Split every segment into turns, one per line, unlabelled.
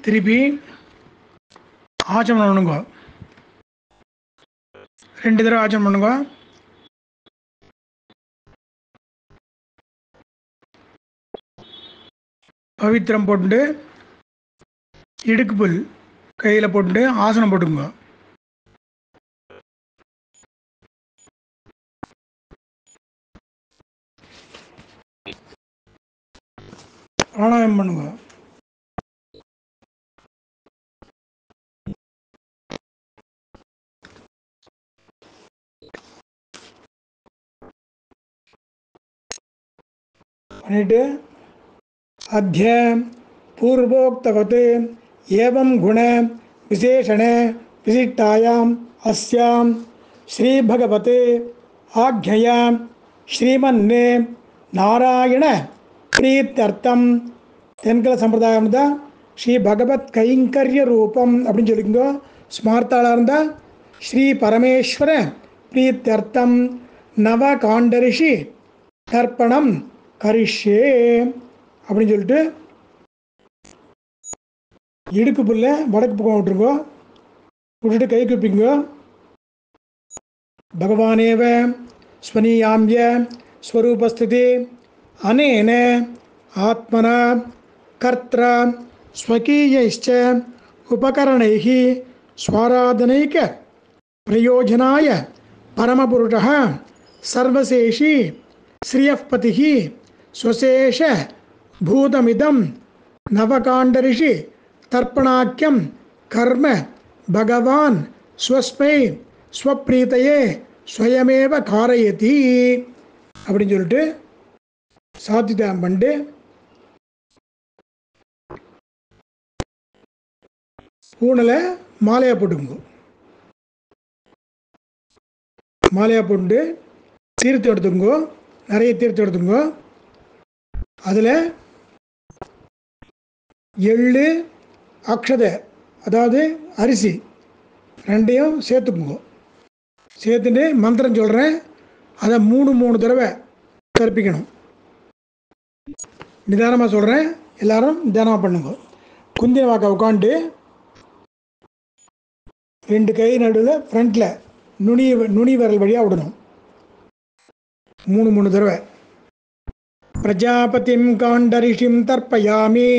திருப்பி ஆச்சமனம் பண்ணுங்க. 2 தடவை ஆச்சமனம் பண்ணுங்க. பவித்திரம் போட்டு இடுக்கு புல் கையில் போட்டு ஆசனம் போட்டுங்க. பிராணாயாமம் பண்ணுங்க. பண்ணிட்டு அத்தியம் பூர்வோக்தவத் ஏவம் குண விசேஷண விசிஷ்டாயாம் அஸ்யாம் ஸ்ரீ பகவத் ஆக்ஞயாம் ஸ்ரீமன்னே நாராயண பிரீத்தர்த்தம் தென்கல சம்பிரதாயம் இருந்தால் ஸ்ரீ பகவத் கைங்கரிய ரூபம் அப்படின்னு சொல்லிக்கோங்க. ஸ்மார்த்தாளாக இருந்தால் ஸ்ரீ பரமேஸ்வர பிரீத்தர்த்தம் நவ காண்டரிஷி தர்ப்பணம் கரிஷ்யே அப்படின்னு சொல்லிட்டு இடுக்கு புல்ல வடக்கு பக்கம் விட்டுருங்கோ. விட்டுட்டு கை குப்பிங்க. பகவானேவ ஸ்வனீயாம்பிய ஸ்வரூபஸ்திதி அனேன ஆத்மனா கர்த்ரா ஸ்வகீயைச்ச உபகரணைः ஸ்வாராதனைக பிரயோஜனாய பரமபுருஷः சர்வசேஷி ஸ்ரீயப்பதிः ஸ்வசேஷ பூதமிதம் நவகாண்டரிஷி தர்ப்பணாக்கியம் கர்ம பகவான் ஸ்வஸ்மை ஸ்வப்ரீதையே ஸ்வயமேவ காரயதி அப்படின்னு சொல்லிட்டு சாத்தியம் பண்ணிட்டு பூனலை மாலையாக போட்டுக்குங்க. மாலையாக போட்டு தீர்த்து எடுத்துங்க. நிறைய தீர்த்து எடுத்துங்க. அதில் எள்ளு அக்ஷதை அதாவது அரிசி ரெண்டையும் சேர்த்துக்குங்க. சேர்த்துட்டு மந்திரம் சொல்கிறேன். அதை 3 தடவை கற்பிக்கணும். நிதானமாக சொல்கிறேன். எல்லாரும் நிதானமாக பண்ணுங்க. குந்தின வாக்க உட்காந்து 2 கை நடுவில் ஃப்ரண்ட்டில் நுனி விரல் வழியாக விடணும். 3 தடவை. பிரஜாபதிம் காண்டரிஷிம் தர்ப்பயாமி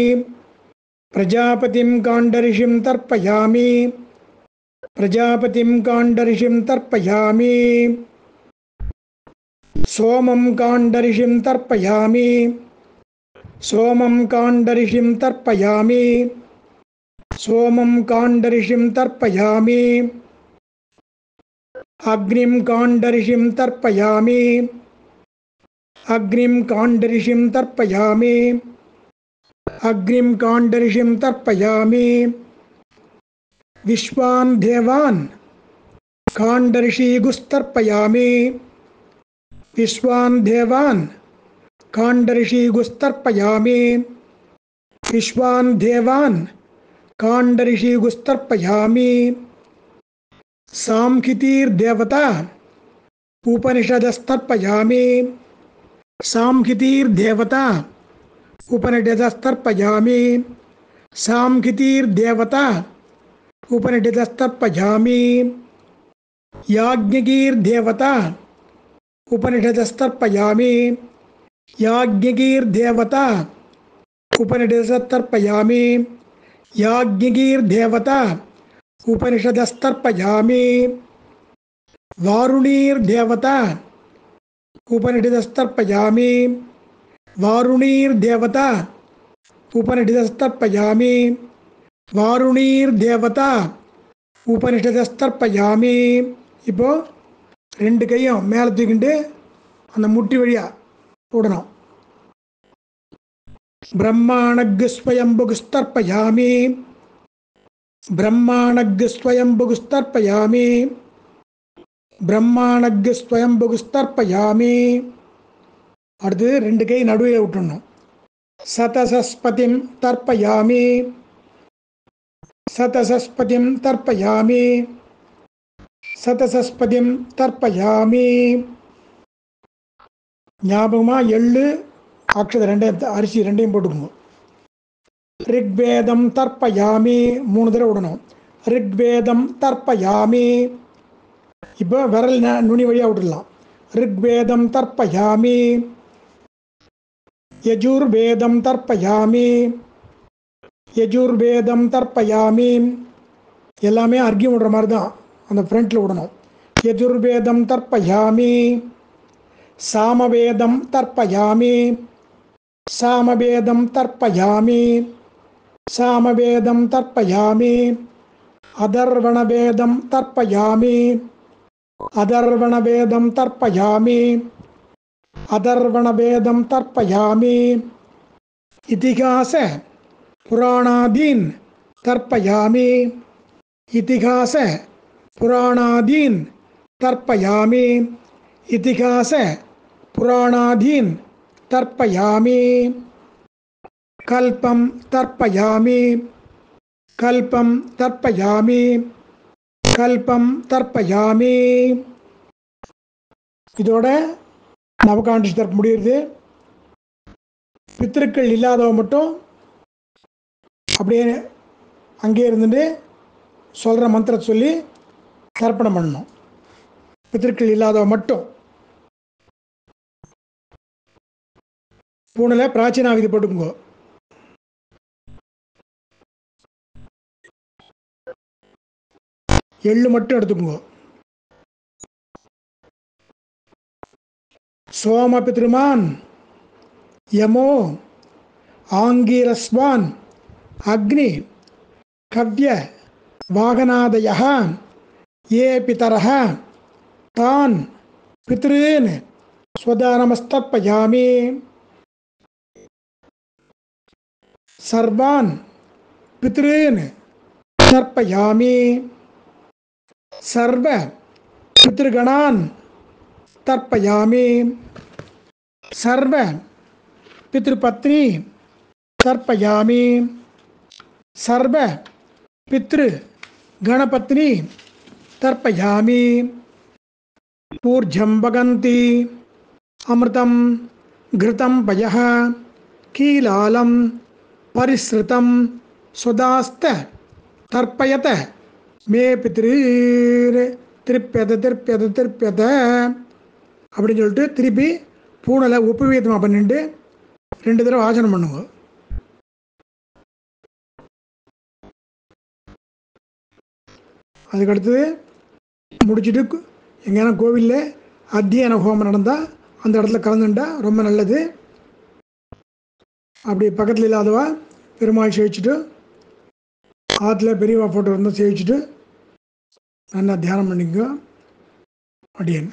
பிரஜாபதிம் காண்டரிஷிம் தர்ப்பயாமி பிரஜாபதிம் காண்டரிஷிம் தர்ப்பயாமி சோமம் காண்டரிஷிம் தர்ப்பயாமி சோமம் காண்டரிஷிம் தர்ப்பயாமி சோமம் காண்டரிஷிம் தர்ப்பயாமி அக்னிம் காண்டரிஷிம் தர்ப்பயாமி அக்னிம் காண்டரிஷிம் தர்ப்பயாமி அக்னிம் காண்டரிஷிம் தர்ப்பயாமி விஸ்வான் தேவான் காண்டரிஷீகுஸ்தர்ப்பயாமி விஸ்வான் தேவான் காண்டரிஷீகுஸ்தர்ப்பயாமி விஸ்வான் தேவான் காண்டரிஷீகுஸ்தர்ப்பயாமி சாம்கிதீர் தேவதா உபனிஷதஸ்தர்ப்பயாமி சாம்கிதீர் தேவதா உபனிஷதஸ்தர்ப்பயாமி சாம்கிதீர் தேவதா உபனிஷதஸ்தர்ப்பயாமி யாஜ்ஞகீர் தேவதா உபனிஷதஸ்தர்ப்பயாமி யாஜ்ஞகீர் தேவதா உபனிஷதஸ்தர்ப்பயாமி யாஜ்ஞகீர் தேவதா உபனிஷதஸ்தர்ப்பயாமி வாருணீர் தேவதா உபனிஷதஸ்தர்ப்பயாமி வாருணீர் தேவதா உபனிஷதஸ்தர்ப்பயாமி வாருணீர் தேவதா உபனிஷதஸ்தர்ப்பயாமி. இப்போ 2 கையும் மேலே தூக்கிட்டு அந்த முட்டி வழியாக விடணும். பிரம்மாணக்ஸ்வயம்புகுஸ்தர்ப்பயாமி பிரம்மாணக்ஸ்வயம்புகுஸ்தர்ப்பயாமி பிரம்மாணக்ஸ்வயம்புகுஸ்தர்ப்பயாமி. அடுத்து 2 கை நடுவில் விட்டுடணும். சதசஸ்பதிம் தர்ப்பயாமி சதசஸ்பதிம் தர்ப்பயாமி சதசஸ்பதிம் தர்ப்பயாமி. ஞாபகமாக எள்ளு அக்ஷதை 2 அரிசி 2 போட்டுக்கோங்க. ரிக்வேதம் தர்ப்பயாமி 3 தடவை விடணும். ரிக்வேதம் தர்ப்பயாமி. இப்போ விரல் நுனி வழியாக விட்டுடலாம். ரிக்வேதம் தர்ப்பயாமி. யஜுர்வேதம் தர்ப்பயாமி. யஜுர்வேதம் தர்ப்பயாமி. எல்லாமே அர்க்கியம் விடுற மாதிரி தான் அந்த ஃப்ரண்ட்டில் விடணும். யஜுர்வேதம் தர்ப்பயாமி. சாமவேதம் தர்ப்பயாமி. சாமவேதம் தர்ப்பயாமி. சாமவேதம் தர்ப்பயாமி. அதர்வணவேதம் தர்ப்பயாமி. அதர்வணவேதம் தர்ப்பயாமி. அதர்வணவேதம் தர்ப்பயாமி. இதிகாச புராணாதீன் தர்ப்பயாமி. இதிகாச புராணாதீன் தர்ப்பயாமி. இதிகாச புராணாதீன் தர்ப்பயாமி. கல்பம் தர்ப்பயாமி. கல்பம் தர்ப்பயாமி. கல்பம் தர்ப்பயாமி. இதோட நவகாண்டி தர்ப்பம் முடியுது. பித்திருக்கள் இல்லாதவ மட்டும் அப்படியே அங்கேயே இருந்துட்டு சொல்கிற மந்திரத்தை சொல்லி தர்ப்பணம் பண்ணணும். பித்திருக்கள் இல்லாதவ மட்டும். பூணில் பிராச்சீனாவிதி போட்டுக்குங்கோ. எள்ளு மட்டும் எடுத்துக்குங்கோ. சோம பித்ருமான் யமோ ஆங்கீரஸ்வான் அக்னி கவ்ய வாகனாதயः ये पितरः तान् पितॄन् स्वदानमस्तर्पयामि. सर्वान् पितॄन् तर्पयामि. सर्व पितृगणान् तर्पयामि. सर्व पितृपत्नी तर्पयामि. सर्व पितृगणपत्नी तर्पयामि. ऊर्जं वगन्ति अमृतं घृतं पयः कीलालं परिसृतं सुदास्त तर्पयत மே பித்ரு திருப்பியத திருப்பியத திருப்பியத அப்படின்னு சொல்லிட்டு திருப்பி பூனலை உபவீதமாக பண்ணிட்டு 2 தடவை ஆசனம் பண்ணுங்க. அதுக்கடுத்தது முடிச்சுட்டு எங்கேனா கோவிலில் அத்தியன ஹோமம் நடந்தால் அந்த இடத்துல கலந்துட்டா ரொம்ப நல்லது. அப்படி பக்கத்தில் இல்லாதவா பெருமாள் சேவிச்சுட்டு ஆற்றுல பெரியவா ஃபோட்டோ இருந்தால் சேவிச்சுட்டு நல்லா தியானம் பண்ணிக்கோ. அடியேன்.